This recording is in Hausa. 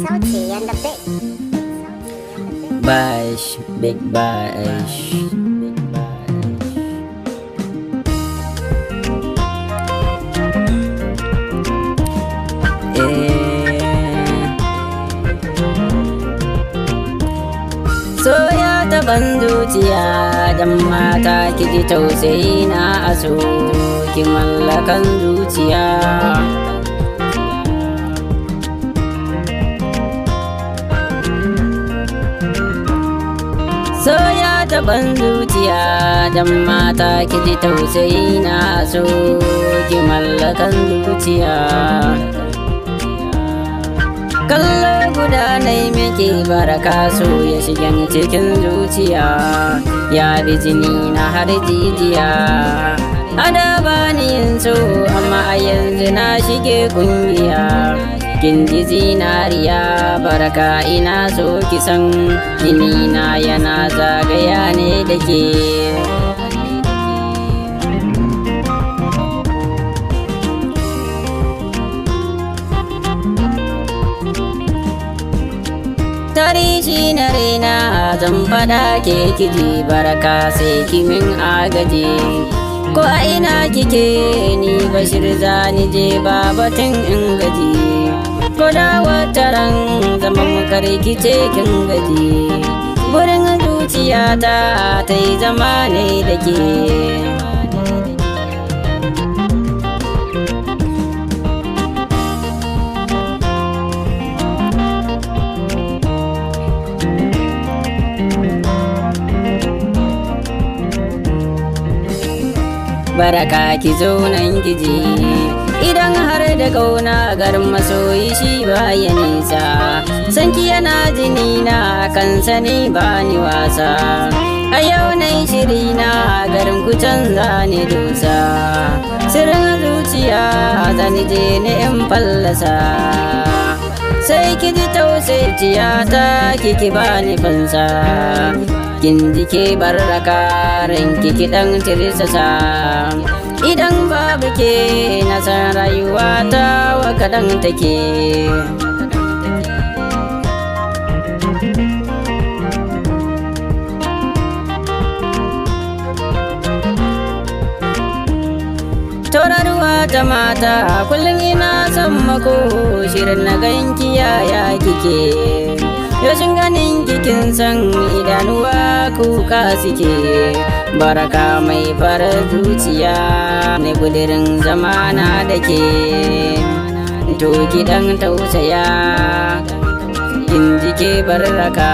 Salty and the big. Bash, big bash. Soya ta ban zuciya dan mata ki ji tausayi na aso ki mallakan zuciya. Soya ta ban zuciya dan mata ki ji tausayi na aso ki mallakan zuciya. Kallo guda nai muke baraka so ya shigen cikin zuciya, ya bi jini na har jijiya. Ada bani yin so amma a yanzu na shige kungiya. Kin ji zinariya baraka ina so kisan jini na yana zagaya ne da ke. Tarihi na raina zan fada ke kiji baraka sai kimin agaji. Ko a ina kike ni Bashir zani je babatin in gaji. Ko da wataran zaman karkice kin gaji. Burin zuciyata ta yi zama ne da ke. Baraka ki zo nan kiji idan har da kauna garin masoyi shi baya nisa. Sanki yana jini na kan sani bani wasa. A yau nai shiri na garin ku canza ni dusa. Sirrin zuciya zani je ni in fallasa. Sai ki ji tausayiya ta ki bani fansa. Kin jike barraka ranki ki dan tirsasa. Idan babu ke na san rayuwa ta wa kadan take. Tauraruwa ta mata kullum ina son mako shirin na ganki yaya kike. Yashin ganin kikin san idanuwa kuka suke. Baraka mai fara zuciya ne budirin zamana da ke. To gidan tausaya kin jike baraka.